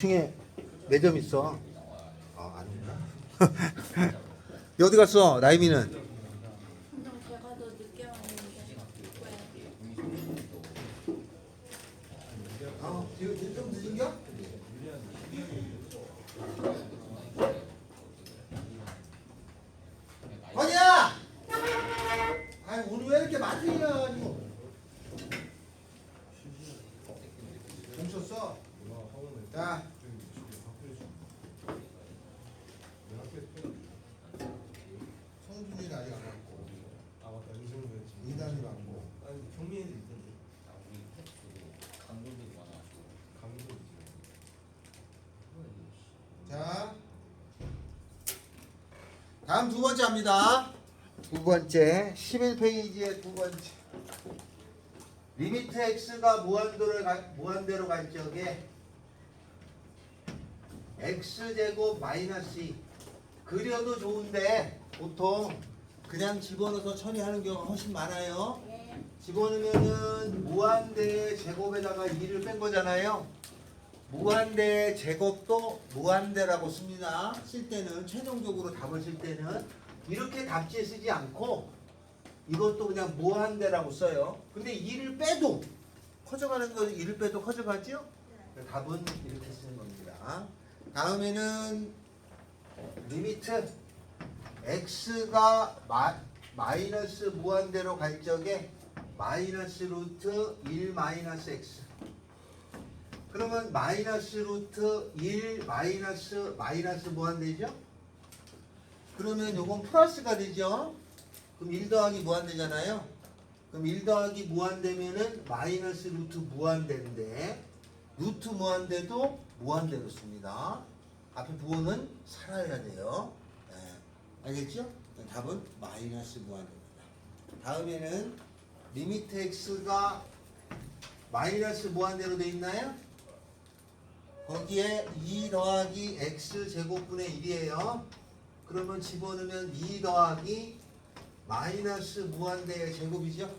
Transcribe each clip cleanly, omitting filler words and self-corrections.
층에 매점 있어. 아닌가? 어디 갔어? 라이미는? 그냥 제가 더 늦게 왔는데 왜? 지금 좀 늦은겨? 건이야! 아니 오늘 왜 이렇게 많이 해가지고? 뭉쳤어? 자. 성준이는 아직 안 왔고. 아 맞다 이성도 했지. 이단이 왔고. 아니 경민이도 있던데. 강도들이 많아. 강도 있지. 자. 다음 두 번째 합니다. 두 번째 11페이지의 두 번째. 리미트 x가 무한대로 갈 적에 x제곱 마이너스 2 그려도 좋은데 보통 그냥 집어넣어서 처리하는 경우가 훨씬 많아요. 예. 집어넣으면은 무한대의 제곱에다가 2를 뺀 거잖아요. 무한대의 제곱도 무한대라고 씁니다. 쓸 때는 최종적으로 답을 쓸 때는 이렇게 답지에 쓰지 않고 이것도 그냥 무한대라고 써요. 근데 2를 빼도 커져가는 거 2를 빼도 커져가죠? 답은 이렇게 쓰는 겁니다. 다음에는 리미트 x가 마이너스 무한대로 갈 적에 마이너스 루트 1 마이너스 x 그러면 마이너스 루트 1 마이너스 무한대죠? 그러면 요건 플러스가 되죠? 그럼 1 더하기 무한대잖아요? 그럼 1 더하기 무한대면은 마이너스 루트 무한대인데 루트 무한대도 무한대로 씁니다. 앞에 부호는 살아야 돼요. 네. 알겠죠? 답은 마이너스 무한대입니다. 다음에는 리미트 x가 마이너스 무한대로 돼 있나요? 거기에 2 더하기 x 제곱분의 1이에요. 그러면 집어넣으면 2 더하기 마이너스 무한대의 제곱이죠?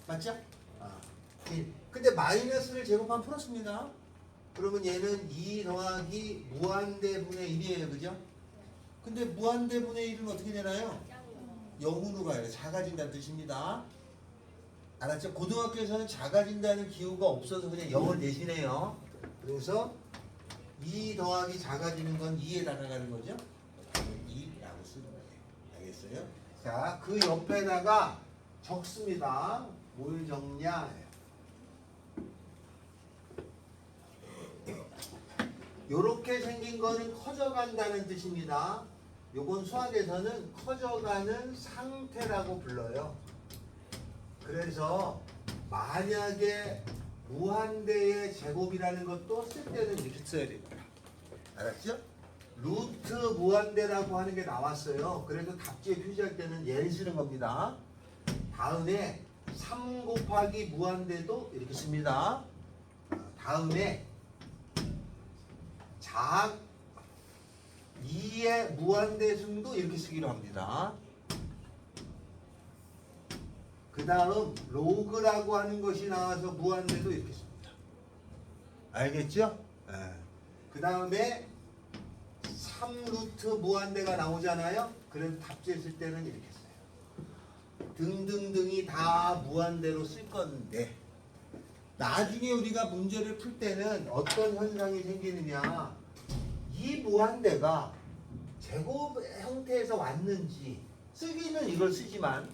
맞죠? 1. 근데 마이너스를 제곱하면 플러스입니다. 그러면 얘는 2 더하기 무한대분의 1이에요. 그죠? 근데 무한대분의 1은 어떻게 되나요? 0으로 가요. 작아진다는 뜻입니다. 알았죠? 고등학교에서는 작아진다는 기호가 없어서 그냥 0을 내시네요. 그래서 2 더하기 작아지는 건 2에 다가가는 거죠? 2라고 쓰는 거예요. 알겠어요? 자, 그 옆에다가 적습니다. 뭘 적냐? 요렇게 생긴 거는 커져간다는 뜻입니다. 요건 수학에서는 커져가는 상태라고 불러요. 그래서 만약에 무한대의 제곱이라는 것도 쓸 때는 이렇게 써야 됩니다. 알았죠? 루트 무한대라고 하는 게 나왔어요. 그래서 답지에 표시할 때는 얘를 쓰는 겁니다. 다음에 3 곱하기 무한대도 이렇게 씁니다. 다음에 작 2의 무한대승도 이렇게 쓰기로 합니다. 그 다음 로그라고 하는 것이 나와서 무한대도 이렇게 씁니다. 알겠죠? 그 다음에 3루트 무한대가 나오잖아요. 그래서 답지에 쓸 때는 이렇게 써요. 등등등이 다 무한대로 쓸 건데 나중에 우리가 문제를 풀 때는 어떤 현상이 생기느냐, 이 무한대가 제곱 형태에서 왔는지, 쓰기는 이걸 쓰지만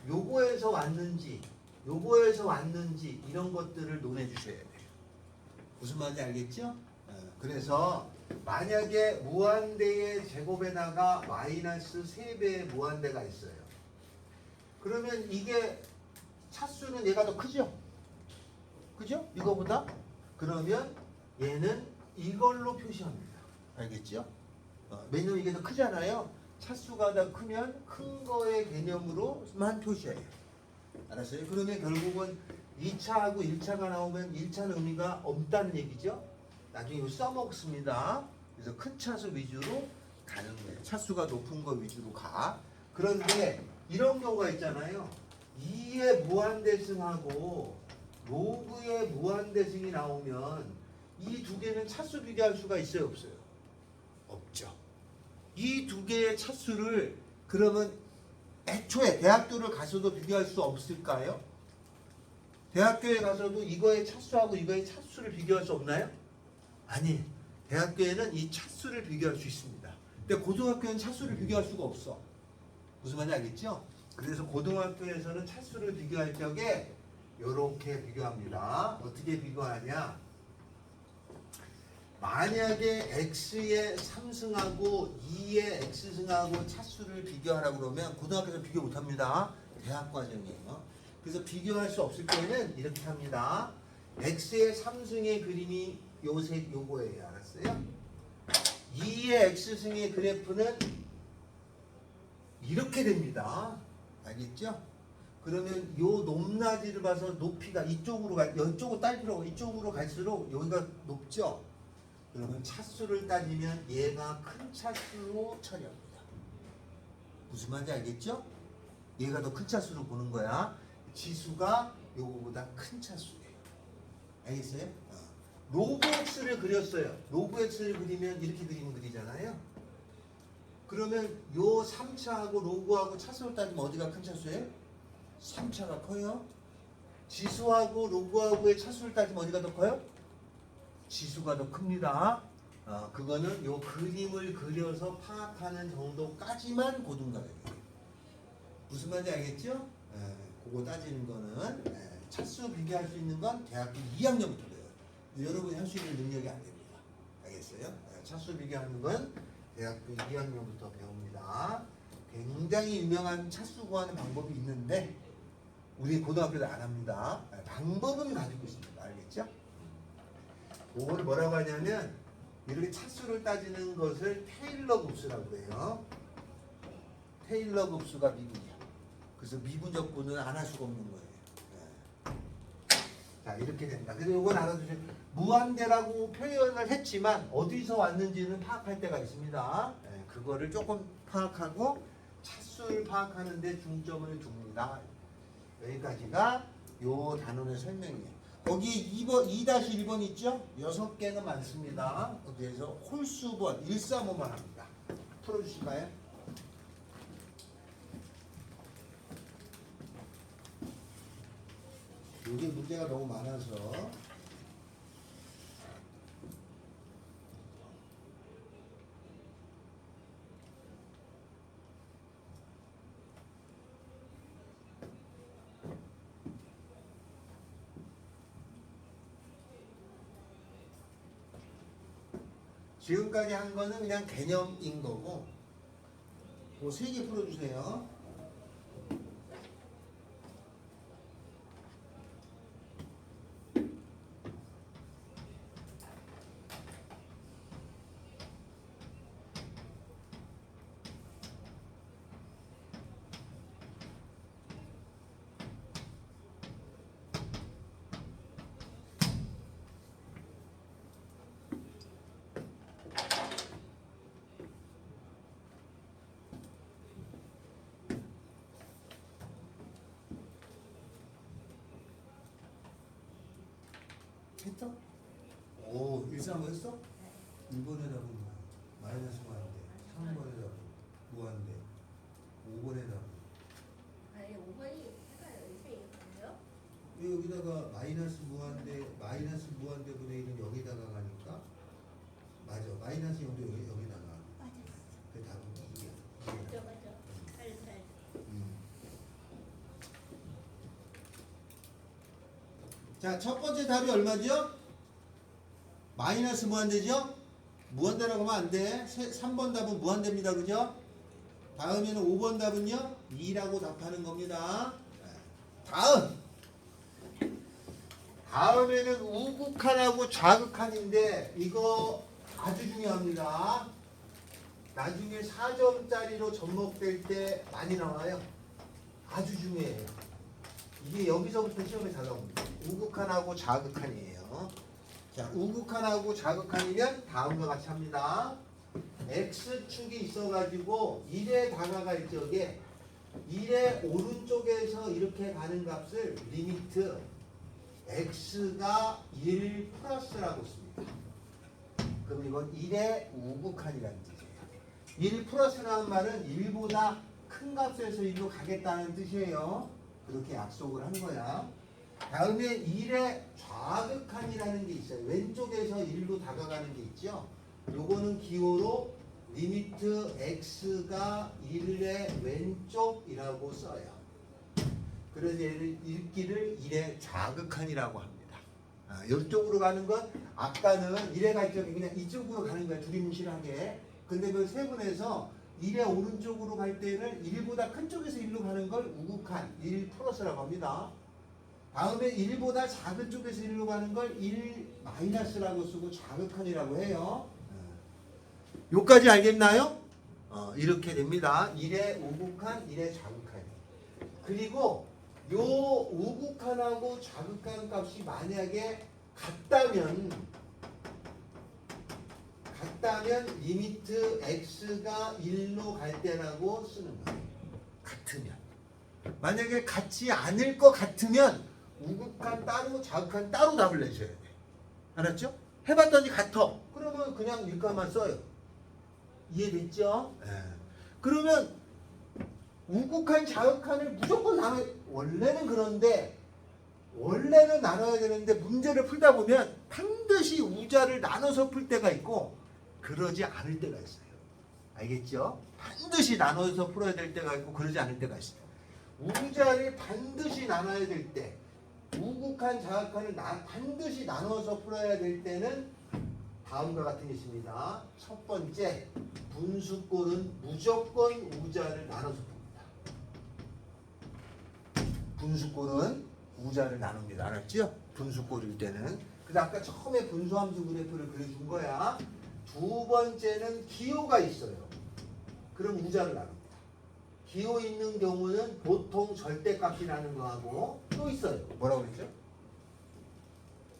요거에서 왔는지 요거에서 왔는지 이런 것들을 논해 주셔야 돼요. 무슨 말인지 알겠죠? 그래서 만약에 무한대의 제곱에다가 마이너스 3배의 무한대가 있어요. 그러면 이게 차수는 얘가 더 크죠? 그죠? 이거보다? 그러면 얘는 이걸로 표시합니다. 알겠죠? 왜냐면 이게 더 크잖아요. 차수가 더 크면 큰 거의 개념으로만 표시해요. 알았어요? 그러면 결국은 2차하고 1차가 나오면 1차는 의미가 없다는 얘기죠? 나중에 이거 써먹습니다. 그래서 큰 차수 위주로 가는 거예요. 차수가 높은 거 위주로 가. 그런데 이런 경우가 있잖아요. 2의 무한대승하고 로그의 무한대승이 나오면 이 두 개는 차수 비교할 수가 있어요, 없어요? 없죠. 이 두 개의 차수를 그러면 애초에 대학교를 가서도 비교할 수 없을까요? 대학교에 가서도 이거의 차수하고 이거의 차수를 비교할 수 없나요? 아니, 대학교에는 이 차수를 비교할 수 있습니다. 근데 고등학교는 차수를 비교할 수가 없어. 무슨 말인지 알겠죠? 그래서 고등학교에서는 차수를 비교할 적에 이렇게 비교합니다. 어떻게 비교하냐? 만약에 x의 3승하고 2의 x승하고 차수를 비교하라고 그러면 고등학교에서 비교 못합니다. 대학 과정이에요. 그래서 비교할 수 없을 때는 이렇게 합니다. x의 3승의 그림이 요거예요. 알았어요? 2의 x승의 그래프는 이렇게 됩니다. 알겠죠? 그러면 요 높낮이를 봐서 높이가 이쪽으로 딸 필요 없고 이쪽으로 갈수록 여기가 높죠? 그러면 차수를 따지면 얘가 큰 차수로 처리합니다. 무슨 말인지 알겠죠? 얘가 더 큰 차수로 보는 거야. 지수가 요거보다 큰 차수예요. 알겠어요? 로그 x를 그렸어요. 로그 x를 그리면 이렇게 그림을 그리잖아요. 그러면 요 3차하고 로그하고 차수를 따지면 어디가 큰 차수예요? 3차가 커요. 지수하고 로그하고의 차수를 따지면 어디가 더 커요? 지수가 더 큽니다. 그거는 요 그림을 그려서 파악하는 정도까지만 고등과정이에요. 무슨 말인지 알겠죠? 그거 따지는 거는 차수 비교할 수 있는 건 대학교 2학년부터 배워요. 여러분이 할 수 있는 능력이 안 됩니다. 알겠어요? 차수 비교하는 건 대학교 2학년부터 배웁니다. 굉장히 유명한 차수 구하는 방법이 있는데 우리 고등학교도 안 합니다. 방법은 가지고 있습니다. 알겠죠? 그걸 뭐라고 하냐면 이렇게 차수를 따지는 것을 테일러 곱수라고 해요. 테일러 곱수가 미분이야. 그래서 미분적분은 안 할 수가 없는 거예요. 자, 이렇게 된다. 그래서 이건 알아두세요. 무한대라고 표현을 했지만 어디서 왔는지는 파악할 때가 있습니다. 그거를 조금 파악하고 차수를 파악하는 데 중점을 둡니다. 여기까지가 요 단원의 설명이에요. 거기 2-1번 있죠? 6개는 많습니다. 그래서 홀수번 135만 합니다. 풀어주실까요? 이게 문제가 너무 많아서 지금까지 한 거는 그냥 개념인 거고 그 3개 풀어주세요. 했어? 오, 135 했어? 1번에 답은 뭐야? 마이너스 무한대. 3번에 답은 무한대. 5번에 답은 아니 5번이 헷갈려요. 왜 여기다가 마이너스 무한대 분의 1은 여기다가 가니까 맞아. 마이너스 0도 여기다가 맞아. 그 답은 이게 맞아. 잘. 자, 첫 번째 답이 얼마죠? 마이너스 무한대죠? 무한대라고 하면 안 돼. 3번 답은 무한대입니다. 그죠? 다음에는 5번 답은요? 2라고 답하는 겁니다. 다음에는 우극한하고 좌극한인데 이거 아주 중요합니다. 나중에 4점짜리로 접목될 때 많이 나와요. 아주 중요해요. 이게 여기서부터 시험에 잘 나옵니다. 우극한하고 좌극한이에요. 자, 우극한하고 좌극한이면 다음과 같이 합니다. X축이 있어가지고 1에 다가갈 적에 1의 오른쪽에서 이렇게 가는 값을 리미트 X가 1 플러스라고 씁니다. 그럼 이건 1의 우극한이라는 뜻이에요. 1 플러스라는 말은 1보다 큰 값에서 1로 가겠다는 뜻이에요. 그렇게 약속을 한 거야. 다음에 1의 좌극한이라는 게 있어요. 왼쪽에서 1로 다가가는 게 있죠. 요거는 기호로 리미트 x가 1의 왼쪽이라고 써요. 그래서 얘를 읽기를 1의 좌극한이라고 합니다. 이쪽으로 가는 건 아까는 1의 갈점이 그냥 이쪽으로 가는 거야. 두리뭉실하게. 근데 그 세분에서 1의 오른쪽으로 갈 때는 1보다 큰 쪽에서 1로 가는 걸 우극한 1 플러스라고 합니다. 다음에 1보다 작은 쪽에서 1로 가는 걸 1 마이너스라고 쓰고 좌극한이라고 해요. 요까지 알겠나요? 이렇게 됩니다. 1의 우극한, 1의 좌극한. 그리고 요 우극한하고 좌극한 값이 만약에 같다면 리미트 x가 1로 갈 때라고 쓰는 거예요. 같으면. 만약에 같지 않을 것 같으면 우극한 따로 좌극한 따로 답을 내셔야 돼. 알았죠? 해봤더니 같아. 그러면 그냥 일가만 써요. 이해됐죠? 네. 그러면 우극한 좌극한을 무조건 나눠. 원래는 나눠야 되는데 문제를 풀다 보면 반드시 우자를 나눠서 풀 때가 있고 그러지 않을 때가 있어요. 알겠죠? 반드시 나눠서 풀어야 될 때가 있고 그러지 않을 때가 있어요. 우자를 반드시 나눠야 될 때, 우극한 좌극한을 반드시 나눠서 풀어야 될 때는 다음과 같은 게 있습니다. 첫 번째, 분수꼴은 무조건 우자를 나눠서 풉니다. 분수꼴은 우자를 나눕니다. 알았죠? 분수꼴일 때는. 그래서 아까 처음에 분수함수 그래프를 그려준 거야. 두 번째는 기호가 있어요. 그럼 우자를 나눕니다. 기호 있는 경우는 보통 절대값이 나는 거하고 또 있어요. 뭐라고 그랬죠?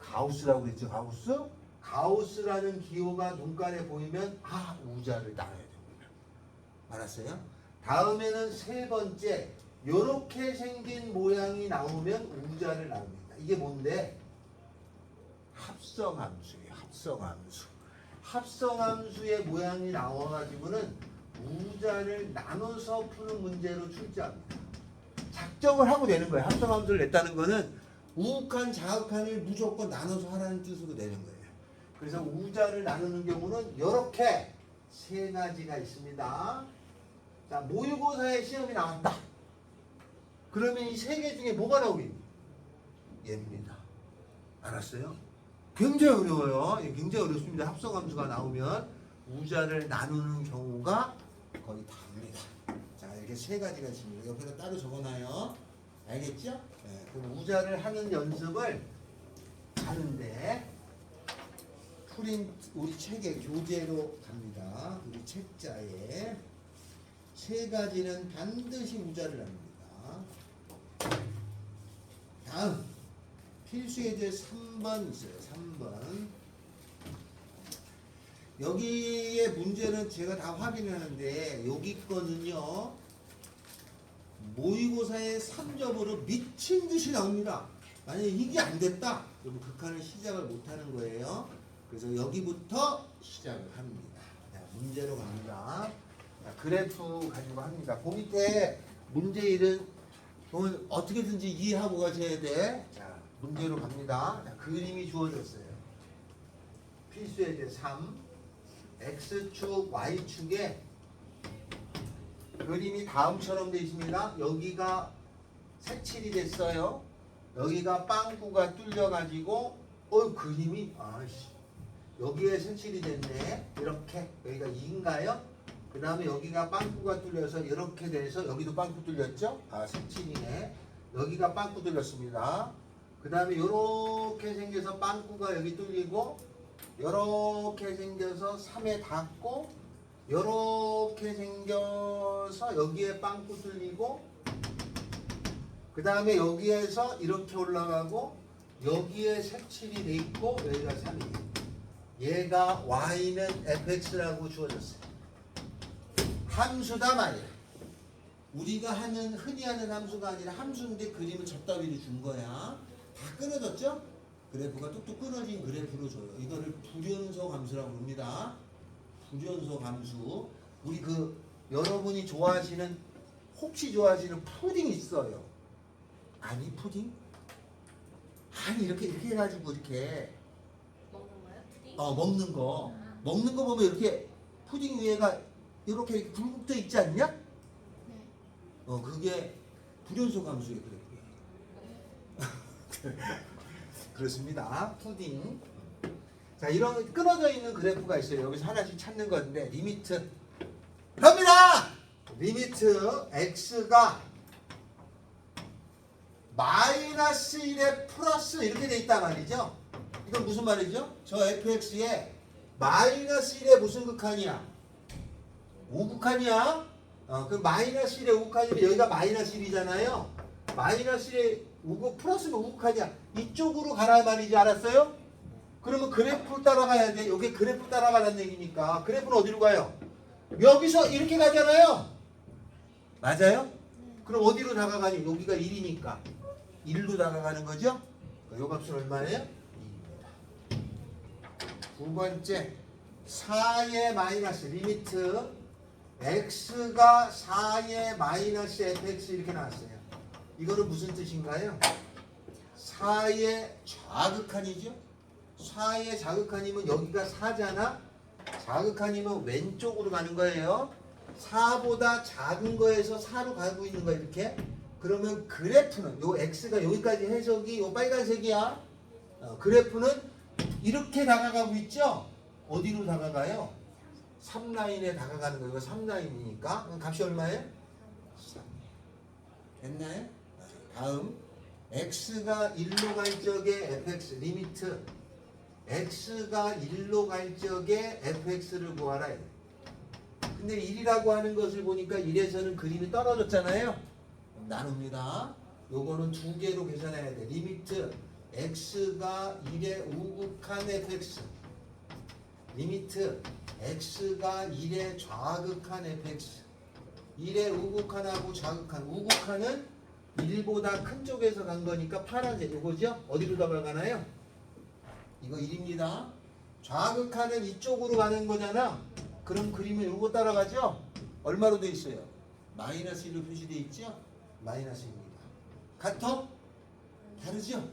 가우스라고 그랬죠? 가우스라는 기호가 눈깔에 보이면 우자를 나눠야 됩니다. 알았어요? 다음에는 세 번째, 요렇게 생긴 모양이 나오면 우자를 나눕니다. 이게 뭔데? 합성함수예요. 합성함수의 모양이 나와가지고는 우자를 나눠서 푸는 문제로 출제합니다. 작정을 하고 내는 거예요. 합성함수를 냈다는 거는 우극한 좌극한을 무조건 나눠서 하라는 뜻으로 내는 거예요. 그래서 우자를 나누는 경우는 이렇게 세 가지가 있습니다. 자, 모의고사에 시험이 나왔다. 그러면 이 세 개 중에 뭐가 나오겠니? 얘입니다. 알았어요? 굉장히 어려워요. 굉장히 어렵습니다. 합성함수가 나오면 우자를 나누는 경우가 거의 다입니다. 자, 이렇게 세 가지가 있습니다. 옆에다 따로 적어놔요. 알겠죠? 네, 그럼 우자를 하는 연습을 하는데 우리 책에 교재로 갑니다. 우리 책자에 세 가지는 반드시 우자를 합니다. 다음 필수예제 3번 있어요. 3번. 여기에 문제는 제가 다 확인하는데 여기 거는요 모의고사에 3점으로 미친 듯이 나옵니다. 만약에 이게 안 됐다 그러면 극한을 시작을 못하는 거예요. 그래서 여기부터 시작을 합니다. 자, 문제로 갑니다. 자, 그래프 가지고 합니다. 그 밑에 문제일은 어떻게든지 이해하고 가셔야 돼. 자, 문제로 갑니다. 자, 그림이 주어졌어요. 필수예제 3 X축, Y축에 그림이 다음처럼 되어 있습니다. 여기가 색칠이 됐어요. 여기가 빵꾸가 뚫려가지고 그림이 여기에 색칠이 됐네. 이렇게 여기가 2인가요? 그 다음에 여기가 빵꾸가 뚫려서 이렇게 돼서 여기도 빵꾸 뚫렸죠? 색칠이네. 여기가 빵꾸 뚫렸습니다. 그 다음에 이렇게 생겨서 빵꾸가 여기 뚫리고 이렇게 생겨서 3에 닿고 이렇게 생겨서 여기에 빵꾸 뚫리고 그 다음에 여기에서 이렇게 올라가고 여기에 색칠이 돼 있고 여기가 3이에요. 얘가 y는 fx라고 주어졌어요. 함수다 말이야. 우리가 흔히 하는 함수가 아니라 함수인데 그림을 저 따위로 준 거야. 다 끊어졌죠? 그래프가 뚝뚝 끊어진 그래프로 줘요. 이거를 불연소 함수라고 합니다. 불연소 함수. 우리 여러분이 좋아하시는 혹시 좋아하시는 푸딩 있어요? 아니 푸딩? 아니 이렇게 해가지고 이렇게 먹는 거요? 푸딩? 먹는 거 아. 먹는 거 보면 이렇게 푸딩 위에가 이렇게 굴곡져 있지 않냐? 네. 그게 불연소 함수의 그래프예요. 그렇습니다. 푸딩. 자, 이런 끊어져 있는 그래프가 있어요. 여기서 하나씩 찾는 건데 리미트 갑니다. 리미트 x가 마이너스 1에 플러스 이렇게 돼 있단 말이죠. 이건 무슨 말이죠? 저 fx에 마이너스 1에 무슨 극한이야? 우극한이야. 그 마이너스 1에 우극한이면 여기가 마이너스 1이잖아요. 마이너스 1에 우극 플러스면 우극한이야. 이쪽으로 가라 말이지. 알았어요? 그러면 그래프 따라가야 돼. 여기 그래프 따라가라는 얘기니까 그래프는 어디로 가요? 여기서 이렇게 가잖아요. 맞아요? 그럼 어디로 다가가니? 여기가 1이니까 1로 다가가는 거죠? 요 값은 얼마예요? 2입니다. 두 번째 4의 마이너스 리미트 x가 4의 마이너스 fx 이렇게 나왔어요. 이거는 무슨 뜻인가요? 4의 좌극한이죠? 4의 좌극한이면 여기가 4잖아? 좌극한이면 왼쪽으로 가는 거예요. 4보다 작은 거에서 4로 가고 있는 거야 이렇게. 그러면 그래프는 요 x가 여기까지 해석이 요 빨간색이야. 그래프는 이렇게 다가가고 있죠? 어디로 다가가요? 3라인에 다가가는 거예요. 3라인이니까 값이 얼마예요? 3. 됐나요? 다음 x가 1로 갈 적에 fx 리미트 x가 1로 갈 적에 fx를 구하라. 근데 1이라고 하는 것을 보니까 1에서는 그림이 떨어졌잖아요. 나눕니다. 요거는 두 개로 계산해야 돼. 리미트 x가 1의 우극한 fx 리미트 x가 1의 좌극한 fx 1의 우극한하고 좌극한 우극한은 1보다 큰 쪽에서 간 거니까 파란색 요거죠? 어디로 다가가나요? 이거 1입니다. 좌극한은 이쪽으로 가는 거잖아. 그럼 그림은 요거 따라가죠? 얼마로 돼 있어요? 마이너스 1로 표시돼 있죠? 마이너스입니다. 같아? 다르죠?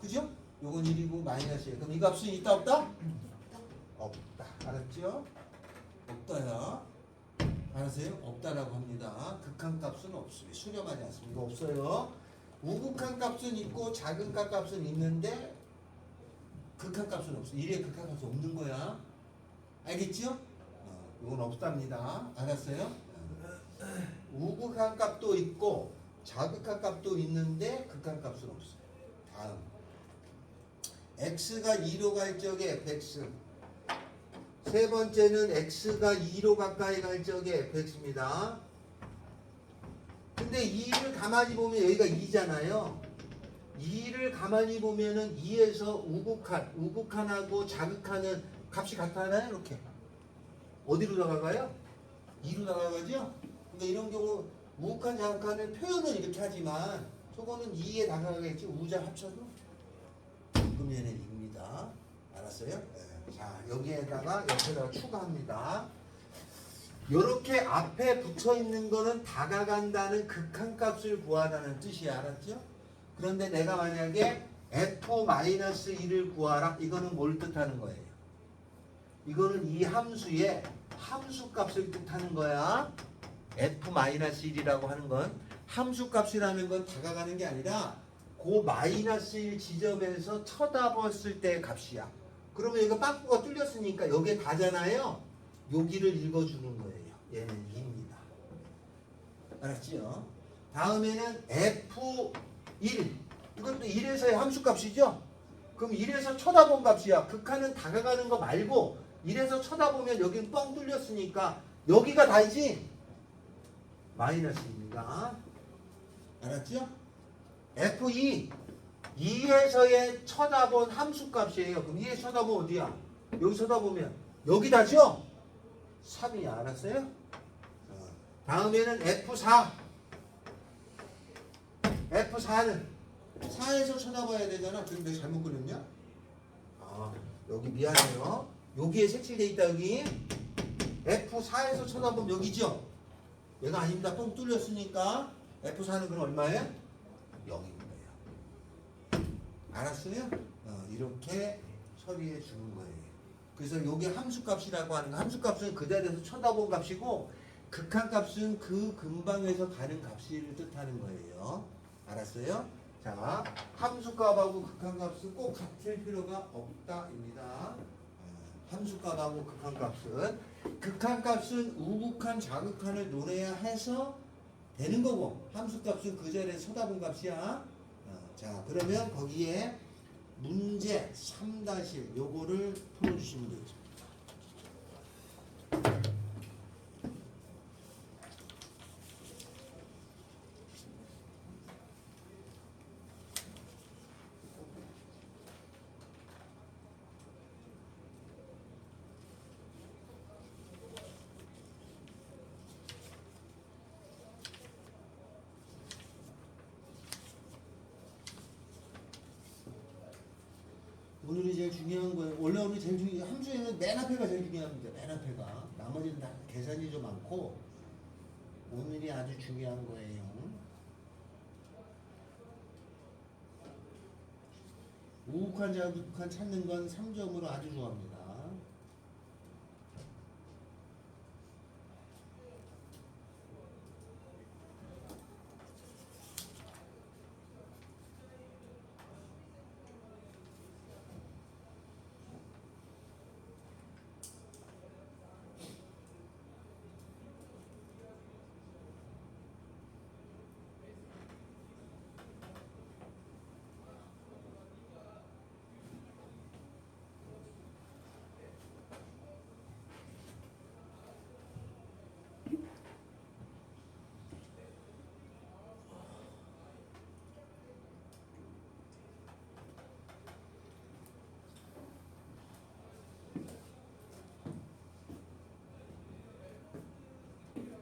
그죠? 요건 1이고 마이너스예요. 그럼 이 값은 있다 없다? 없다. 알았죠? 없다야. 알았어요? 없다라고 합니다. 극한값은 없어요. 수렴하지 않습니다. 이거 없어요. 우극한 값은 있고 작은값 값은 있는데 극한값은 없어. 1의 극한값은 없는 거야. 알겠죠? 이건 없답니다. 알았어요? 우극한 값도 있고 자극한 값도 있는데 극한값은 없어요. 다음 x가 2로 갈 적에 fx 세 번째는 x가 2로 가까이 갈 적에 fx입니다. 근데 2를 가만히 보면 여기가 2잖아요. 2를 가만히 보면은 2에서 우극한하고 자극한은 값이 같아나요? 이렇게. 어디로 나가가요? 2로 나가가죠? 그러니까 이런 경우 우극한 자극한은 표현은 이렇게 하지만 저거는 2에 다가가겠지. 우자 합쳐도 그러면 2입니다. 알았어요? 네. 자 여기에다가 옆에다가 추가합니다. 이렇게 앞에 붙여 있는 거는 다가간다는 극한값을 구하라는 뜻이야. 알았죠? 그런데 내가 만약에 f-1을 구하라. 이거는 뭘 뜻하는 거예요? 이거는 이 함수의 함수값을 뜻하는 거야. f-1이라고 하는 건 함수값이라는 건 다가가는 게 아니라 그 마이너스 1 지점에서 쳐다봤을 때의 값이야. 그러면 여기가 빠꾸가 뚫렸으니까 여기에 가잖아요. 여기를 읽어주는 거예요. 얘는 2입니다. 알았지요? 다음에는 f1 이것도 1에서의 함수값이죠? 그럼 1에서 쳐다본 값이야. 극한은 다가가는 거 말고 1에서 쳐다보면 여기는 뻥 뚫렸으니까 여기가 다이지? 마이너스입니다. 알았죠? f2 2에서의 쳐다본 함수값이에요. 그럼 2에서 쳐다보면 어디야? 여기 쳐다보면 여기다죠? 3이야. 알았어요? 다음에는 F4 F4는 4에서 쳐다봐야 되잖아. 지금 내가 잘못 그렸냐? 아, 여기 미안해요. 여기에 색칠돼 있다 여기. F4에서 쳐다보면 여기죠? 얘가 아닙니다. 뻥 뚫렸으니까 F4는 그럼 얼마예요? 0인 거예요. 알았어요? 이렇게 처리해 주는 거예요. 그래서 요게 함수값이라고 하는 거. 함수값은 그 자리에서 쳐다본 값이고 극한값은 그 근방에서 가는 값을 뜻하는 거예요. 알았어요? 자, 함수값하고 극한값은 꼭 같을 필요가 없다입니다. 함수값하고 극한값은 극한값은 우극한 자극한을 노려야 해서 되는 거고 함수값은 그 자리에 쳐다본 값이야. 자, 그러면 거기에 문제 3-1 요거를 풀어주시면 되죠. 오늘이 제일 중요한 거예요. 원래 오늘 제일 중요한 함수에는 맨 앞에가 제일 중요합니다. 맨 앞에가. 나머지는 다 계산이 좀 많고 오늘이 아주 중요한 거예요. 우극한 자극한 찾는 건 3점으로 아주 좋아합니다.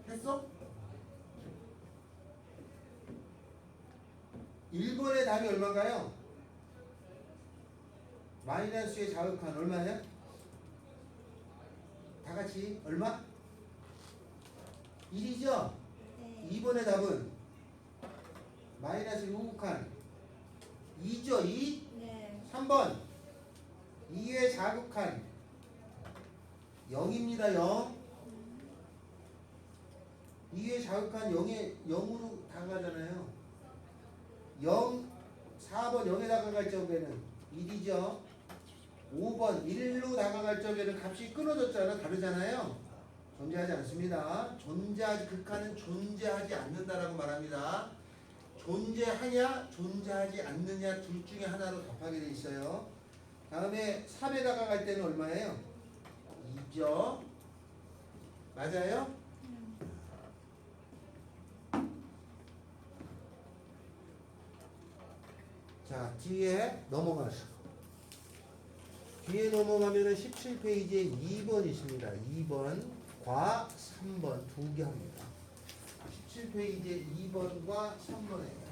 했어? 1번의 답이 얼마인가요? 마이너스의 자극한 얼마냐? 다 같이 얼마? 1이죠? 네. 2번의 답은 마이너스 우극한 2죠? 2? 네. 3번 2의 자극한 0입니다. 0. 2의 자극한 0으로 다가가잖아요. 0, 4번 0에 다가갈 적에는 1이죠. 5번 1로 다가갈 적에는 값이 끊어졌잖아. 다르잖아요. 존재하지 않습니다. 극한은 존재하지 않는다라고 말합니다. 존재하냐 존재하지 않느냐 둘 중에 하나로 답하게 돼 있어요. 다음에 3에 다가갈 때는 얼마예요? 2죠. 맞아요? 자, 뒤에 넘어가서 뒤에 넘어가면은 17페이지에 2번 있습니다. 2번과 3번 두 개 합니다. 17페이지에 2번과 3번에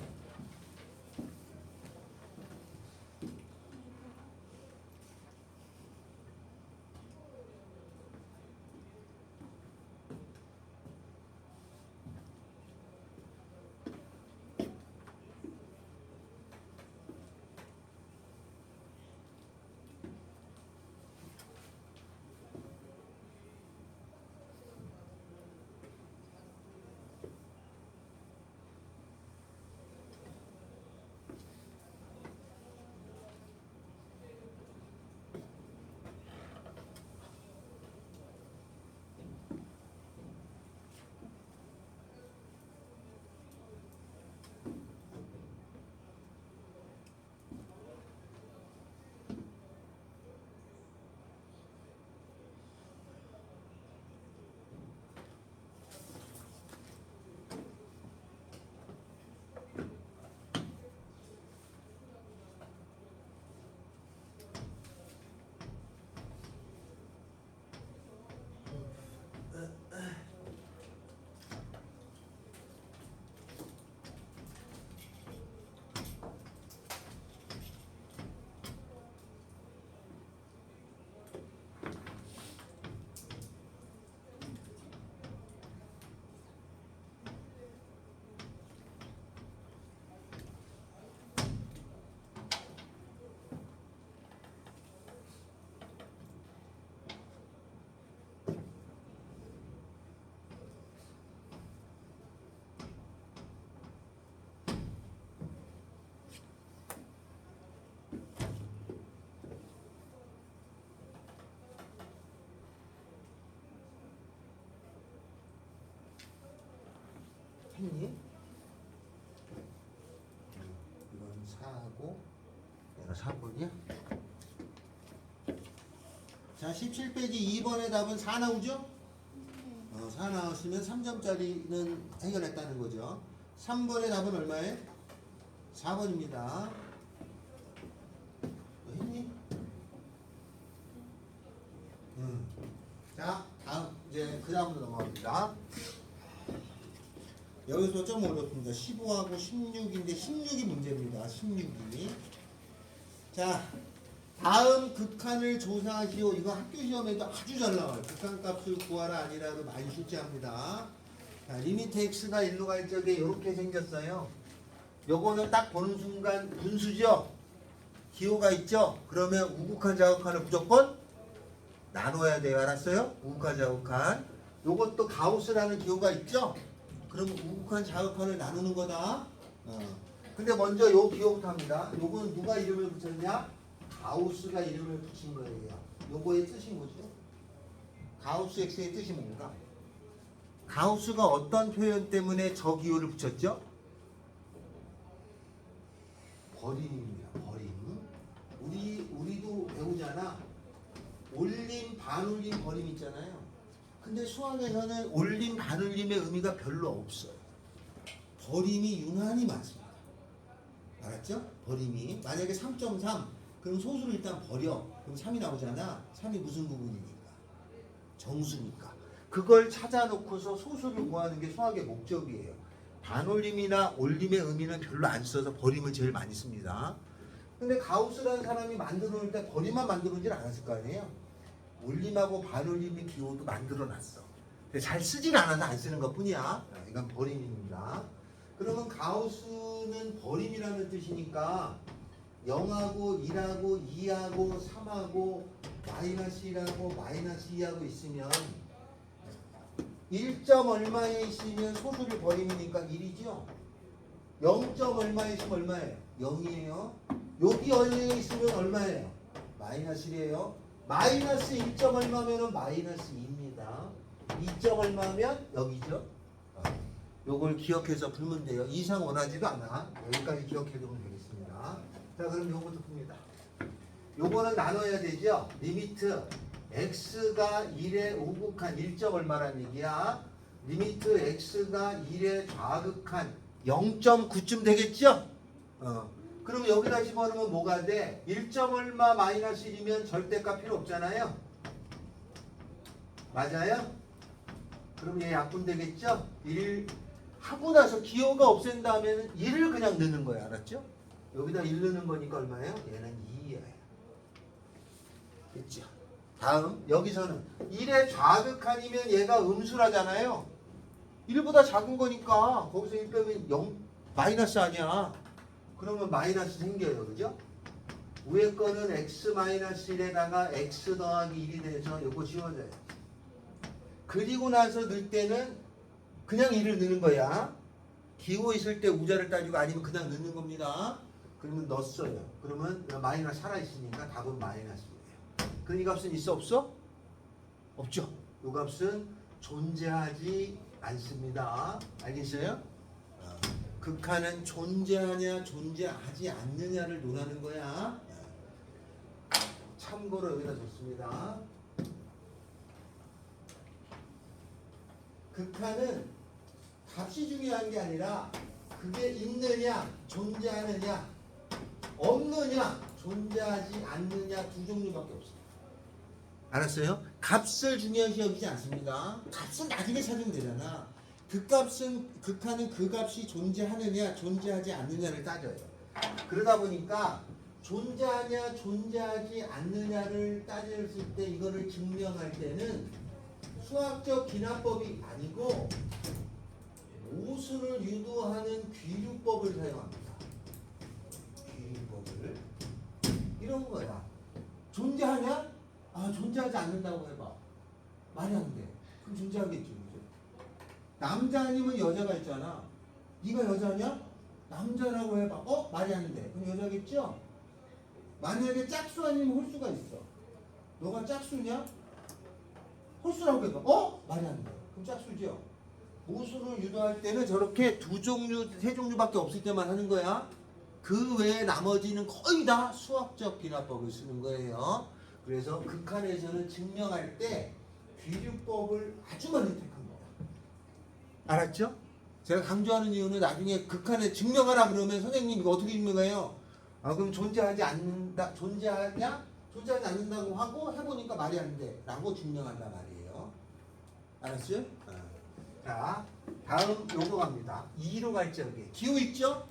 했니? 이건 4하고 얘가 4번이야? 자, 17 빼기 2번의 답은 4 나오죠? 4 나왔으면 3점짜리는 해결했다는 거죠. 3번의 답은 얼마에? 4번입니다. 했니? 자, 다음 이제 그 다음으로 넘어갑니다. 여기서 좀 어렵습니다. 15하고 16인데 16이 문제입니다. 16이. 자, 다음 극한을 조사하시오. 이거 학교 시험에도 아주 잘 나와요. 극한값을 구하라 아니라도 많이 출제합니다. 자, 리미트 x가 1로 갈 적에 이렇게 생겼어요. 요거는 딱 보는 순간 분수죠. 기호가 있죠. 그러면 우극한 자극한을 무조건 나눠야 돼요. 알았어요? 우극한 자극한. 요것도 가우스라는 기호가 있죠. 그러면 우극한 자극한을 나누는 거다. 근데 먼저 요 기호부터 합니다. 요건 누가 이름을 붙였냐? 가우스가 이름을 붙인 거예요. 요거의 뜻이 뭐죠? 가우스 x의 뜻이 뭔가? 가우스가 어떤 표현 때문에 저 기호를 붙였죠? 버림입니다. 버림. 우리도 배우잖아. 올림, 반올림, 버림 있잖아요. 근데 수학에서는 올림, 반올림의 의미가 별로 없어요. 버림이 유난히 많습니다. 알았죠? 버림이. 만약에 3.3 그럼 소수를 일단 버려. 그럼 3이 나오잖아. 3이 무슨 부분이니까? 정수니까. 그걸 찾아놓고서 소수를 구하는 게 수학의 목적이에요. 반올림이나 올림의 의미는 별로 안 써서 버림을 제일 많이 씁니다. 근데 가우스라는 사람이 만들어 놓을 때 버림만 만들어 놓질 않았을 거 아니에요? 올림하고 반올림의 기호도 만들어 놨어. 근데 잘 쓰진 않아서 안 쓰는 것 뿐이야. 이건 버림입니다. 그러면 가우스는 버림이라는 뜻이니까 0하고 1하고 2하고 3하고 마이너스 1하고 마이너스 2하고 있으면 1점 얼마에 있으면 소수를 버림이니까 1이죠. 0점 얼마에 있으면 얼마예요? 0이에요. 여기 얼마에 있으면 얼마예요? 마이너스 1이에요. 마이너스 1점 얼마면은 마이너스 2입니다. 2점 얼마면 여기죠. 요걸 기억해서 풀면 돼요. 이상 원하지도 않아. 여기까지 기억해두면 되겠습니다. 자, 그럼 요거부터 풉니다. 요거는 나눠야 되죠. 리미트 x가 1의 우극한 1점 얼마란 얘기야. 리미트 x가 1의 좌극한 0.9쯤 되겠죠? 그럼 여기다 집어넣으면 뭐가 돼? 1점 얼마 마이너스 1이면 절대값 필요 없잖아요. 맞아요? 그럼 얘 약분 되겠죠? 1 하고 나서 기호가 없앤 다음에는 1을 그냥 넣는 거야. 알았죠? 여기다 1 넣는 거니까 얼마예요? 얘는 2예요. 됐죠? 다음 여기서는 1의 좌극한이면 얘가 음수라잖아요. 1보다 작은 거니까 거기서 1 빼면 0 마이너스 아니야. 그러면 마이너스 생겨요. 그죠? 위에 거는 x 마이너스 1에다가 x 더하기 1이 돼서 요거 지워져요. 그리고 나서 넣을 때는 그냥 1을 넣는 거야. 기호 있을 때 우자를 따지고 아니면 그냥 넣는 겁니다. 그러면 넣었어요. 그러면 마이너스 살아있으니까 답은 마이너스예요. 그럼 이 값은 있어 없어? 없죠. 이 값은 존재하지 않습니다. 알겠어요? 극한은 존재하냐 존재하지 않느냐를 논하는 거야. 참고로 여기다 줬습니다. 극한은 값이 중요한 게 아니라 그게 있느냐 존재하느냐 없느냐 존재하지 않느냐 두 종류밖에 없어요. 알았어요? 값을 중요시 여기지 않습니다. 값은 나중에 찾으면 되잖아. 극한은 그 값이 존재하느냐 존재하지 않느냐를 따져요. 그러다 보니까 존재하냐 존재하지 않느냐를 따졌을 때 이거를 증명할 때는 수학적 기납법이 아니고 모순을 유도하는 귀류법을 사용합니다. 귀류법을. 이런 거야. 존재하냐? 아, 존재하지 않는다고 해봐. 말이 안 돼. 그럼 존재하겠지. 그죠? 남자 아니면 여자가 있잖아. 네가 여자냐? 남자라고 해봐. 말이 안 돼. 그럼 여자겠죠? 만약에 짝수 아니면 홀수가 있어. 너가 짝수냐? 홀수라고 해봐. 말이 안 돼. 그럼 짝수죠? 모순을 유도할 때는 저렇게 두 종류, 세 종류밖에 없을 때만 하는 거야. 그 외에 나머지는 거의 다 수학적 비나법을 쓰는 거예요. 그래서 극한에서는 증명할 때 귀류법을 아주 많이 택합니다. 알았죠? 제가 강조하는 이유는 나중에 극한에 증명하라 그러면 선생님 이거 어떻게 증명해요? 아 그럼 존재하지 않는다, 존재하지 않는다고 하고 해보니까 말이 안 돼 라고 증명한단 말이에요. 알았죠? 자 다음 요거 갑니다. 2로 갈지 여기 기호 있죠?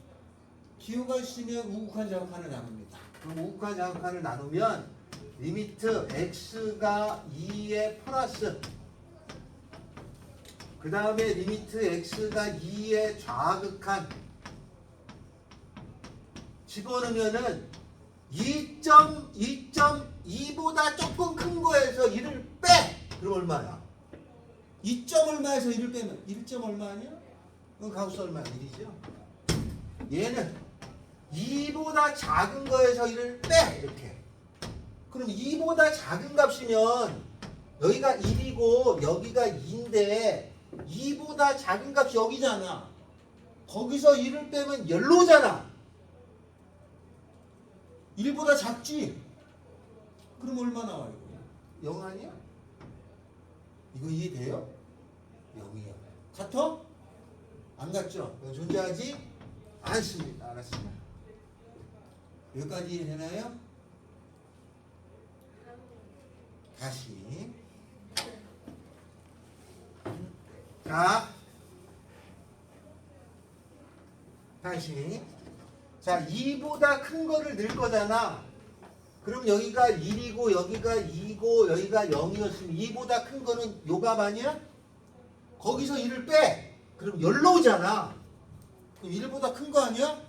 기호가 있으면 우극한 자극한을 나눕니다. 그럼 우극한 자극한을 나누면 리미트 x가 2의 플러스 그 다음에 리미트 x가 2의 좌극한 집어넣으면은 2.2보다 조금 큰 거에서 1을 빼! 그럼 얼마야? 2점 얼마에서 1을 빼면 1점 얼마 아니야? 그럼 가우스 얼마야? 1이죠? 얘는 2보다 작은 거에서 1을 빼! 이렇게. 그럼 2보다 작은 값이면 여기가 1이고 여기가 2인데 2보다 작은 값이 여기잖아. 거기서 1을 빼면 옐로우잖아. 1보다 작지? 그럼 얼마 나와요? 0 아니야? 이거 이해돼요? 0이야. 같아? 안 같죠? 존재하지 않습니다. 알았습니다. 여기까지 이해되나요? 다시. 자, 다시. 자, 2보다 큰 거를 넣을 거잖아. 그럼 여기가 1이고 여기가 2고 여기가 0이었으면 2보다 큰 거는 요 값 아니야? 거기서 1을 빼. 그럼 옐로우잖아. 그럼 1보다 큰 거 아니야?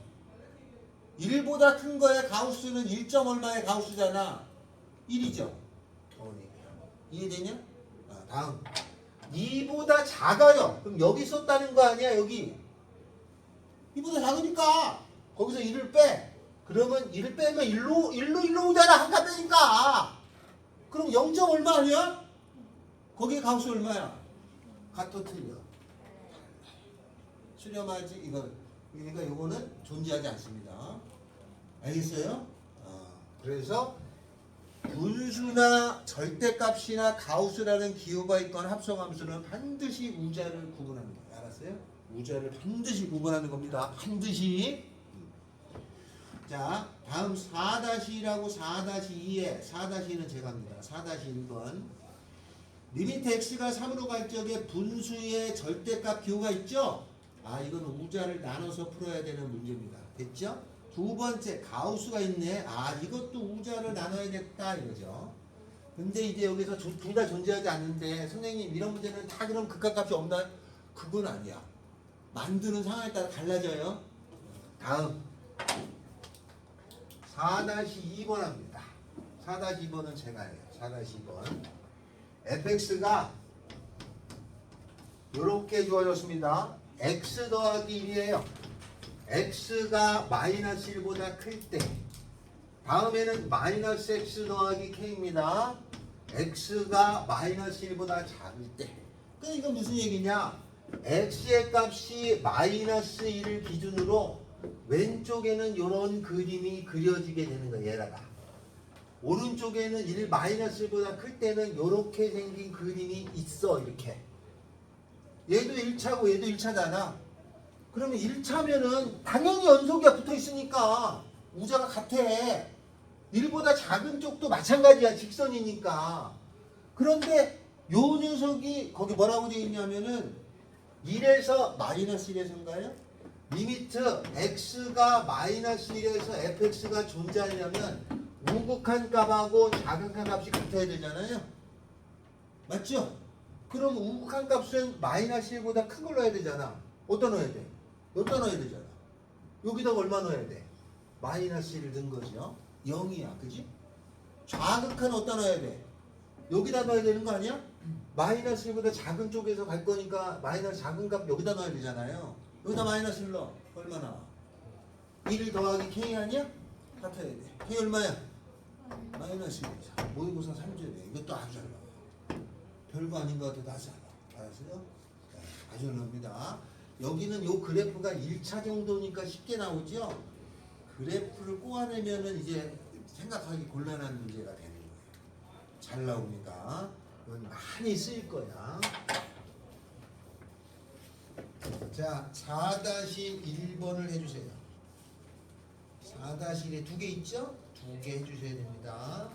1보다 큰 거의 가우스는 1점 얼마의 가우스잖아. 1이죠. 이해되냐? 다음. 2보다 작아요. 그럼 여기 썼다는 거 아니야, 여기. 2보다 작으니까 거기서 1을 빼. 그러면 1을 빼면 1로 오잖아. 한 칸 빼니까. 그럼 0점 얼마 아니야? 거기에 가우스 얼마야? 같아 틀려. 수렴하지 이거. 그러니까 요거는 존재하지 않습니다. 알겠어요? 그래서 분수나 절대값이나 가우스라는 기호가 있건 합성함수는 반드시 우자를 구분하는 거예요. 알았어요? 우자를 반드시 구분하는 겁니다. 반드시. 자, 다음 4-2라고 4-2에 4-2는 제가 합니다. 4-1번. 리미트 x가 3으로 갈 적에 분수의 절대값 기호가 있죠? 이건 우자를 나눠서 풀어야 되는 문제입니다. 됐죠? 두 번째 가우스가 있네. 이것도 우자를 나눠야겠다 이거죠. 근데 이제 여기서 둘 다 존재하지 않는데 선생님 이런 문제는 다 그럼 극한값이 없나? 그건 아니야. 만드는 상황에 따라 달라져요. 다음 4-2번 합니다. 4-2번은 제가 해요. 4-2번 fx가 이렇게 주어졌습니다. x 더하기 1이에요. x가 마이너스 1보다 클 때 다음에는 마이너스 x 더하기 k입니다. x가 마이너스 1보다 작을 때. 그럼 이건 무슨 얘기냐? x의 값이 마이너스 1을 기준으로 왼쪽에는 이런 그림이 그려지게 되는 거예요. 얘라가. 오른쪽에는 1 마이너스 1보다 클 때는 이렇게 생긴 그림이 있어. 이렇게. 얘도 1차고 얘도 1차잖아. 그러면 1차면은 당연히 연속이야. 붙어 있으니까 우자가 같아. 1보다 작은 쪽도 마찬가지야. 직선이니까. 그런데 요 녀석이 거기 뭐라고 되어 있냐면은 1에서 마이너스 1에서인가요? 리미트 x가 마이너스 1에서 fx가 존재하려면 우극한 값하고 자극한 값이 같아야 되잖아요. 맞죠? 그럼 우극한 값은 마이너스 1보다 큰 걸 넣어야 되잖아. 어디다 넣어야 돼? 여기다 넣어야 되잖아. 여기다가 얼마 넣어야 돼? 마이너스 1을 넣은 거죠. 0이야. 그지? 좌극한 어디다 넣어야 돼? 여기다 넣어야 되는 거 아니야? 마이너스 1보다 작은 쪽에서 갈 거니까 마이너스 작은 값 여기다 넣어야 되잖아요. 여기다 마이너스 1 넣어. 얼마 나와? 1 더하기 k 아니야? 같아야 돼. k 얼마야? 마이너스 1이죠. 모의고사 3절이야. 이것도 아주 잘 나와요. 별거 아닌 것 같아도 아주 잘 나와요. 알았어요? 아주 어려웁니다. 여기는 요 그래프가 1차 정도니까 쉽게 나오죠. 그래프를 꼬아내면은 이제 생각하기 곤란한 문제가 되는 거예요. 잘 나옵니다. 이건 많이 쓰일 거야. 자, 4-1번을 해주세요. 4-1에 2개 있죠? 2개 해주셔야 됩니다.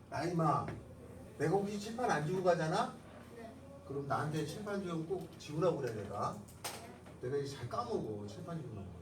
나이마, 내가 혹시 칠판 안 지우고 가잖아? 네. 그럼 나한테 칠판 좀 꼭 지우라고 그래 내가. 내가 이제 잘 까먹어 칠판 지우는 거.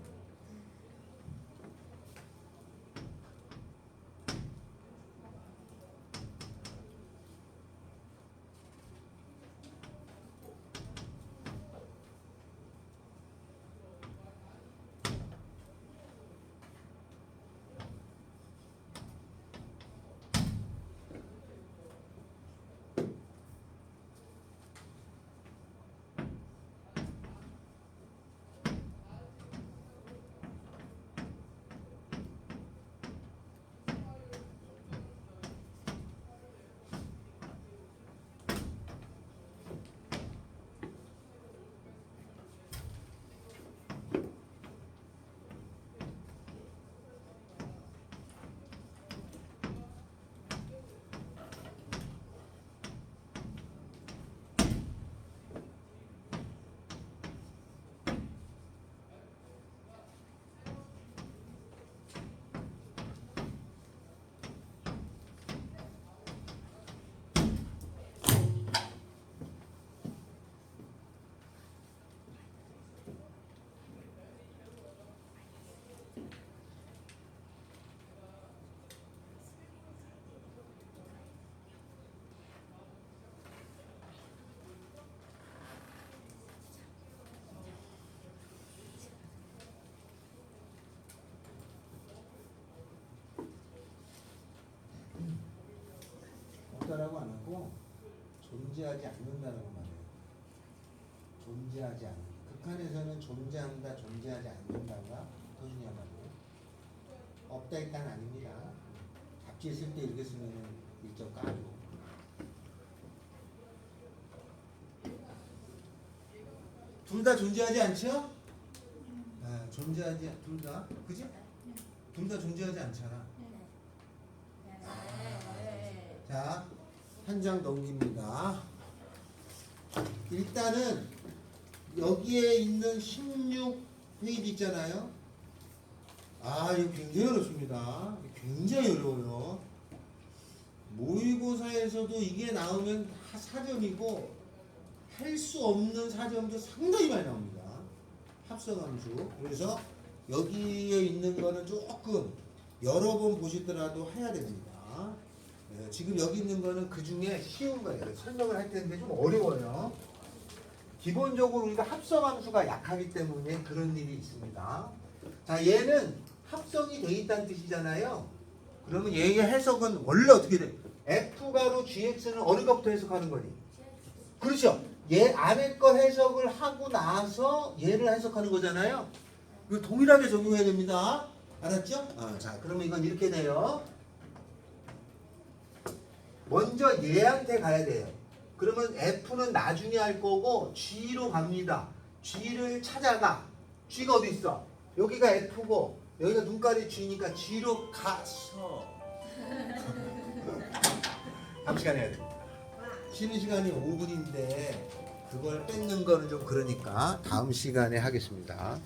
없다라고 안 하고 존재하지 않는다라고 말해요. 존재하지 않는. 극한에서는 존재한다, 존재하지 않는다가 표준이란 말이에요. 없다 있다는 아닙니다. 잡지에 쓸 때 이렇게 쓰면은 일정 까죠. 둘 다 존재하지 않죠? 아, 존재하지 둘 다, 그지? 둘 다 존재하지 않잖아. 자, 한 장 넘깁니다. 일단은 여기에 있는 16페이지 있잖아요. 아, 이거 굉장히 어렵습니다. 굉장히 어려워요. 모의고사에서도 이게 나오면 다 4점이고 할 수 없는 4점도 상당히 많이 나옵니다. 합성함수. 그래서 여기에 있는 거는 조금 여러 번 보시더라도 해야 됩니다. 네, 지금 여기 있는 거는 그 중에 쉬운 거예요. 설명을 할 텐데 좀 어려워요. 기본적으로 우리가 합성함수가 약하기 때문에 그런 일이 있습니다. 자, 얘는 합성이 돼 있다는 뜻이잖아요. 그러면 얘의 해석은 원래 어떻게 돼? F가로 GX는 어느 것부터 해석하는 거니? 그렇죠. 얘 안에 거 해석을 하고 나서 얘를 해석하는 거잖아요. 이거 동일하게 적용해야 됩니다. 알았죠? 자, 그러면 이건 이렇게 돼요. 먼저 얘한테 가야 돼요. 그러면 F는 나중에 할 거고 G로 갑니다. G를 찾아가. G가 어디 있어? 여기가 F고 여기가 눈깔이 G니까 G로 가서 다음 시간에 해야 돼. 쉬는 시간이 5분인데 그걸 뺏는 거는 좀 그러니까 다음 시간에 하겠습니다.